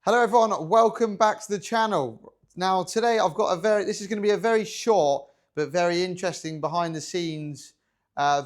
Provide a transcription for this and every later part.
Hello everyone, welcome back to the channel. Now today I've got this is going to be a very short but very interesting behind the scenes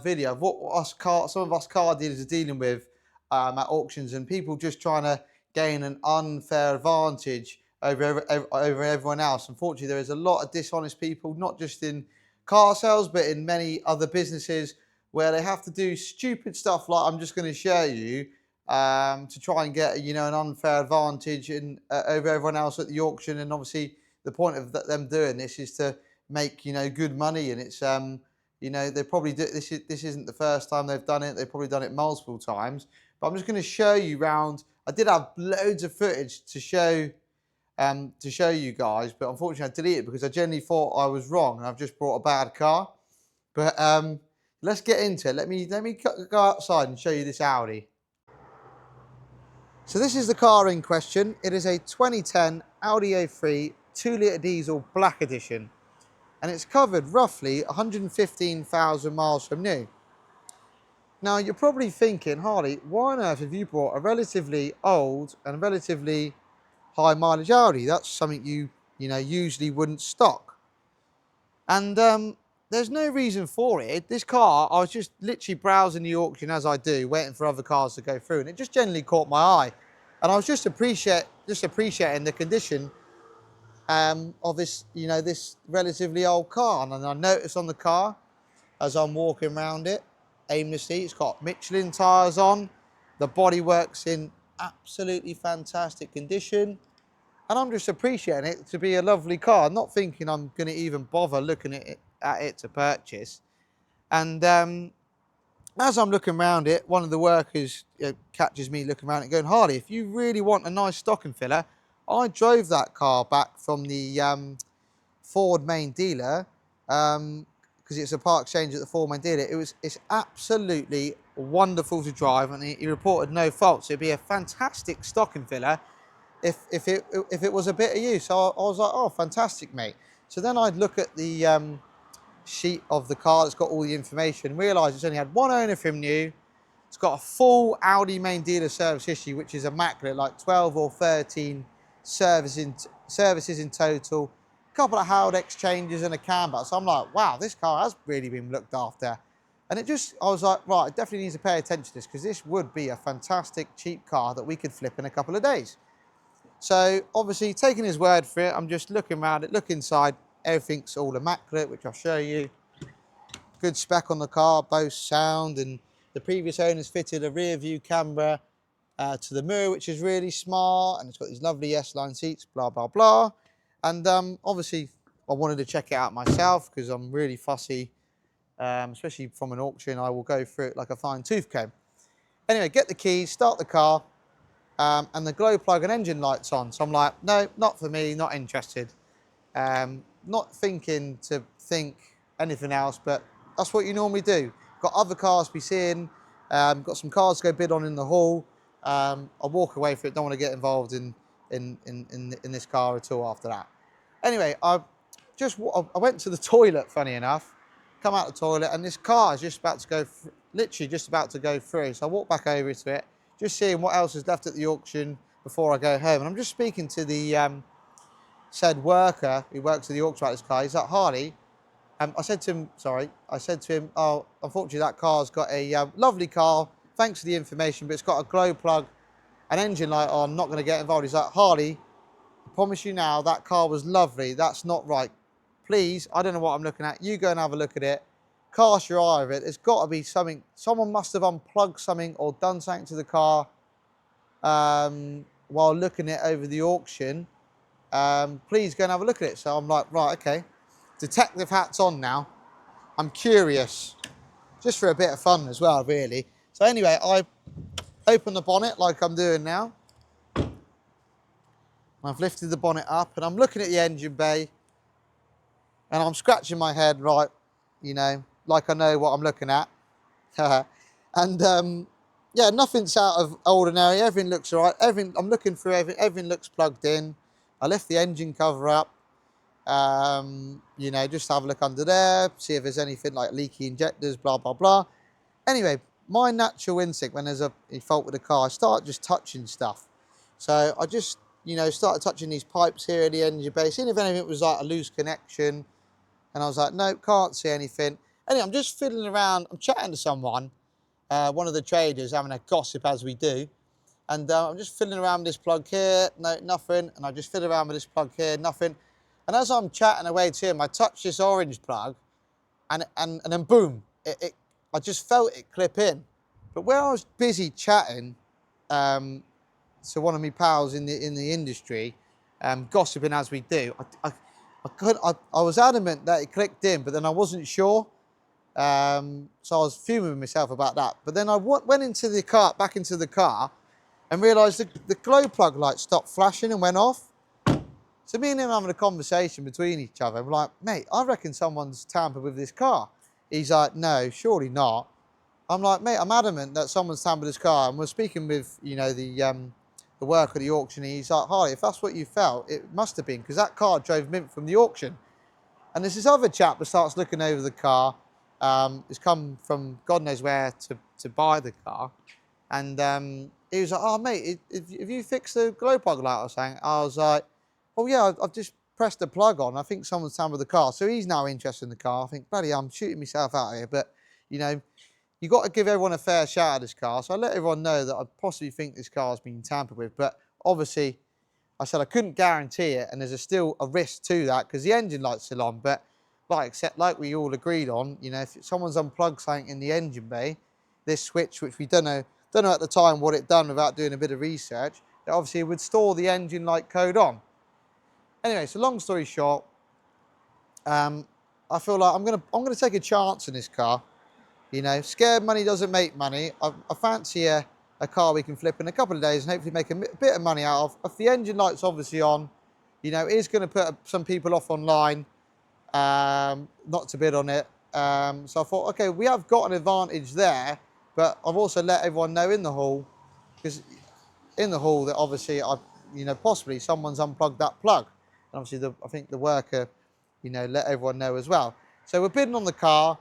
video of what some of us car dealers are dealing with at auctions, and people just trying to gain an unfair advantage over everyone else. Unfortunately, there is a lot of dishonest people, not just in car sales but in many other businesses, where they have to do stupid stuff like I'm just going to show you, to try and get an unfair advantage over everyone else at the auction. And obviously, the point of them doing this is to make good money. And it's they probably do this isn't the first time they've done it. They've probably done it multiple times. But I'm just going to show you round. I did have loads of footage to show you guys, but unfortunately I deleted it because I genuinely thought I was wrong and I've just bought a bad car. But let's get into it. Let me go outside and show you this Audi. So this is the car in question. It is a 2010 Audi A3 2-litre diesel black edition, and it's covered roughly 115,000 miles from new. Now you're probably thinking, Harley, why on earth have you bought a relatively old and relatively high mileage Audi? That's something you usually wouldn't stock. And there's no reason for it. This car, I was just literally browsing the auction as I do, waiting for other cars to go through, and it just generally caught my eye. And I was just appreciating the condition of this, this relatively old car. And I noticed on the car, as I'm walking around it aimlessly, it's got Michelin tyres on. The bodywork's in absolutely fantastic condition. And I'm just appreciating it to be a lovely car, not thinking I'm going to even bother looking at it to purchase. And as I'm looking around it, one of the workers catches me looking around it going, Harley, if you really want a nice stocking filler, I drove that car back from the Ford main dealer, because it's a part exchange at the Ford main dealer. It's absolutely wonderful to drive, and he reported no faults. It'd be a fantastic stocking filler if it was a bit of use. So I was like, oh, fantastic, mate. So then I'd look at the sheet of the car that's got all the information, realise it's only had one owner from new. It's got a full Audi main dealer service history, which is immaculate, like 12 or 13 services in total, a couple of Haldex changes and a camber. So I'm like, wow, this car has really been looked after. And I was like, right, I definitely need to pay attention to this, because this would be a fantastic cheap car that we could flip in a couple of days. So obviously, taking his word for it, I'm just looking around it, look inside, everything's all immaculate, which I'll show you. Good spec on the car, both sound, and the previous owners fitted a rear view camera to the mirror, which is really smart, and it's got these lovely S-line seats, blah, blah, blah. And obviously, I wanted to check it out myself, because I'm really fussy, especially from an auction. I will go through it like a fine tooth comb. Anyway, get the keys, start the car, and the glow plug and engine light's on. So I'm like, no, not for me, not interested. Not thinking to think anything else, but that's what you normally do. Got other cars to be seeing, got some cars to go bid on in the hall. I'll walk away from it, don't want to get involved in this car at all after that. Anyway, I went to the toilet, funny enough, come out the toilet, and this car is just about to go, literally just about to go through. So I walked back over to it, just seeing what else is left at the auction before I go home. And I'm just speaking to the said worker who works at the auction about this car. He's like, Harley, I said to him, oh, unfortunately that car's got a lovely car, thanks for the information, but it's got a glow plug and engine light on, not going to get involved. He's like, Harley, I promise you now, that car was lovely, that's not right. Please, I don't know what I'm looking at, you go and have a look at it, cast your eye over it. There's got to be something, someone must have unplugged something or done something to the car while looking at it over the auction. Please go and have a look at it. So I'm like, right, okay. Detective hat's on now. I'm curious, just for a bit of fun as well, really. So anyway, I open the bonnet like I'm doing now. I've lifted the bonnet up and I'm looking at the engine bay and I'm scratching my head, right, like I know what I'm looking at. And yeah, nothing's out of ordinary. Everything looks all right. I'm looking through everything looks plugged in. I lift the engine cover up, just have a look under there, see if there's anything like leaky injectors, blah, blah, blah. Anyway, my natural instinct when there's a fault with the car, I start just touching stuff. So I just started touching these pipes here in the engine bay, seeing if anything was like a loose connection. And I was like, nope, can't see anything. Anyway, I'm just fiddling around. I'm chatting to someone, one of the traders, having a gossip as we do. And I'm just fiddling around with this plug here, no, nothing. And I just fiddle around with this plug here, nothing. And as I'm chatting away to him, I touch this orange plug, and then boom, I just felt it clip in. But where I was busy chatting to one of my pals in the industry, gossiping as we do, I was adamant that it clicked in, but then I wasn't sure. So I was fuming with myself about that. But then I went into the car, back into the car, and realised the glow plug light stopped flashing and went off. So me and him having a conversation between each other, we're like, mate, I reckon someone's tampered with this car. He's like, no, surely not. I'm like, mate, I'm adamant that someone's tampered this car. And we're speaking with, the worker at the auction. He's like, Harley, if that's what you felt, it must have been, because that car drove mint from the auction. And there's this other chap that starts looking over the car. He's come from God knows where to buy the car. And he was like, oh, mate, if you fixed the glow plug light or something, I was like, oh, yeah, I've just pressed the plug on. I think someone's tampered with the car. So he's now interested in the car. I think, bloody, I'm shooting myself out here. But, you've got to give everyone a fair shout at this car. So I let everyone know that I possibly think this car's been tampered with. But obviously, I said I couldn't guarantee it. And there's still a risk to that because the engine light's still on. But like we all agreed on, if someone's unplugged something in the engine bay, this switch, which we don't know at the time what it done without doing a bit of research, it obviously would store the engine light code on. Anyway, so long story short, I feel like I'm gonna take a chance in this car. Scared money doesn't make money. I fancy a car we can flip in a couple of days and hopefully make a bit of money out of. If the engine light's obviously on, it is going to put some people off online, not to bid on it. So I thought, okay, we have got an advantage there, but I've also let everyone know in the hall, because in the hall that obviously possibly someone's unplugged that plug. And obviously I think the worker, let everyone know as well. So we're bidding on the car.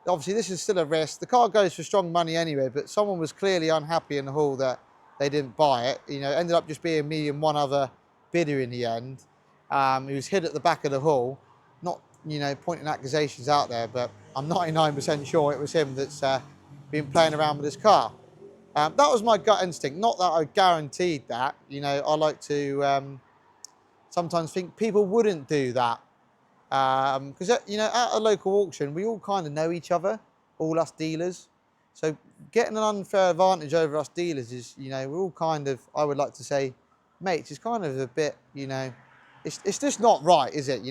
Obviously this is still a risk. The car goes for strong money anyway, but someone was clearly unhappy in the hall that they didn't buy it. It ended up just being me and one other bidder in the end. He was hid at the back of the hall. Not, pointing accusations out there, but I'm 99% sure it was him that's been playing around with this car. That was my gut instinct. Not that I guaranteed that. I like to sometimes think people wouldn't do that. Because, at a local auction, we all kind of know each other, all us dealers. So getting an unfair advantage over us dealers is, we're all kind of, I would like to say, mates, it's kind of a bit, it's just not right, is it?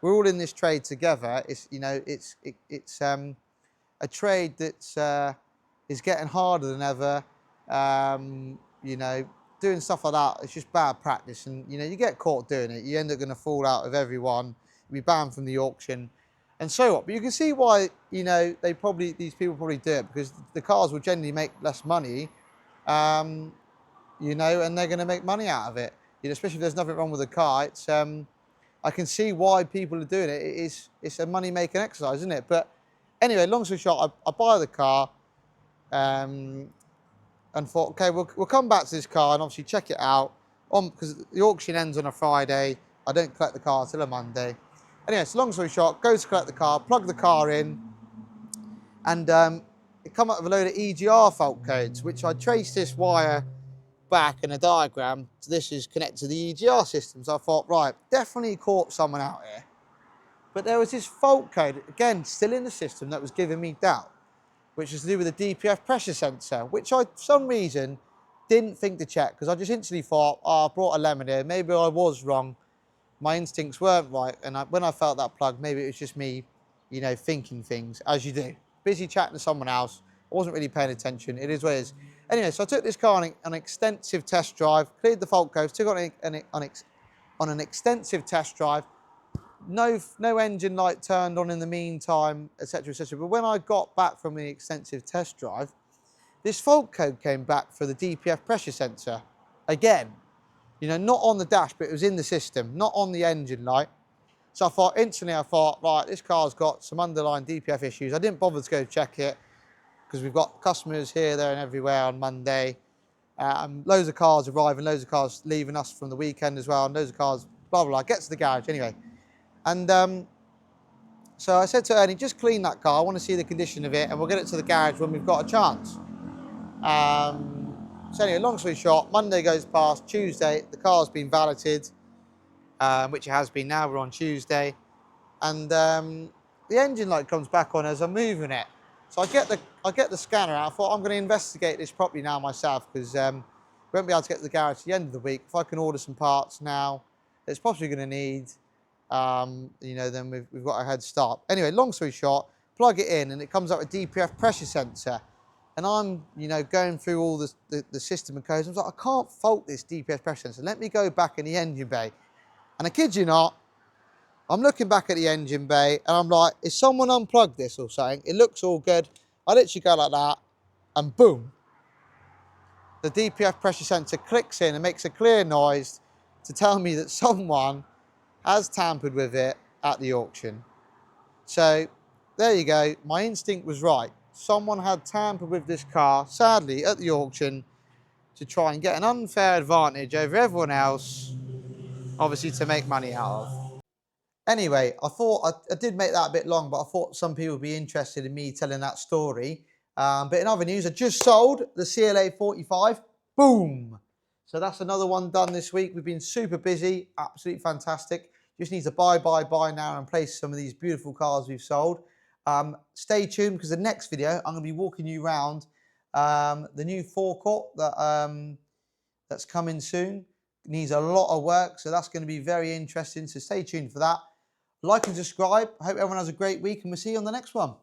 We're all in this trade together. It's, it's a trade that is getting harder than ever. Doing stuff like that, it's just bad practice. And, you get caught doing it. You end up going to fall out with everyone. Be banned from the auction and so on. But you can see why, these people probably do it, because the cars will generally make less money, and they're going to make money out of it. Especially if there's nothing wrong with the car. It's, I can see why people are doing it. It's a money-making exercise, isn't it? But anyway, long story short, I buy the car, and thought, okay, we'll come back to this car and obviously check it out, because the auction ends on a Friday. I don't collect the car till a Monday. Anyway, so long story short, go to collect the car, plug the car in, and it come up with a load of EGR fault codes, which I traced this wire back in a diagram. So this is connected to the EGR system. So I thought, right, definitely caught someone out here. But there was this fault code, again, still in the system, that was giving me doubt, which is to do with the DPF pressure sensor, which I, for some reason, didn't think to check, because I just instantly thought, oh, I brought a lemon here, maybe I was wrong. My instincts weren't right, and when I felt that plug, maybe it was just me, thinking things, as you do. Busy chatting to someone else, I wasn't really paying attention, it is what it is. Anyway, so I took this car on an extensive test drive, cleared the fault codes, took it on an extensive test drive, no engine light turned on in the meantime, etc., etc. But when I got back from the extensive test drive, this fault code came back for the DPF pressure sensor, again. Not on the dash, but it was in the system, not on the engine light. So instantly I thought, right, this car's got some underlying DPF issues. I didn't bother to go check it, because we've got customers here, there and everywhere on Monday. Loads of cars arriving, loads of cars leaving us from the weekend as well, and loads of cars, blah, blah, blah. Get to the garage anyway. And so I said to Ernie, just clean that car. I want to see the condition of it, and we'll get it to the garage when we've got a chance. So anyway, long story short, Monday goes past, Tuesday, the car's been valeted, which it has been now, we're on Tuesday. And the engine light comes back on as I'm moving it. So I get the scanner out. I thought I'm going to investigate this properly now myself, because we won't be able to get to the garage at the end of the week. If I can order some parts now, it's possibly going to need, you know, then we've got a head start. Anyway, long story short, plug it in and it comes up with DPF pressure sensor. And I'm, you know, going through all the system and codes. I was like, I can't fault this DPF pressure sensor. Let me go back in the engine bay. And I kid you not, I'm looking back at the engine bay and I'm like, is someone unplugged this or something? It looks all good. I literally go like that and boom, the DPF pressure sensor clicks in and makes a clear noise to tell me that someone has tampered with it at the auction. So there you go. My instinct was right. Someone had tampered with this car, sadly, at the auction to try and get an unfair advantage over everyone else, obviously to make money out of. Anyway, I thought I did make that a bit long, but I thought some people would be interested in me telling that story. But in other news, I just sold the CLA 45. Boom! So that's another one done this week. We've been super busy, absolutely fantastic. Just need to buy now and place some of these beautiful cars we've sold. Stay tuned, because the next video, I'm going to be walking you around the new forecourt that's coming soon. Needs a lot of work, so that's going to be very interesting. So stay tuned for that. Like and subscribe. I hope everyone has a great week, and we'll see you on the next one.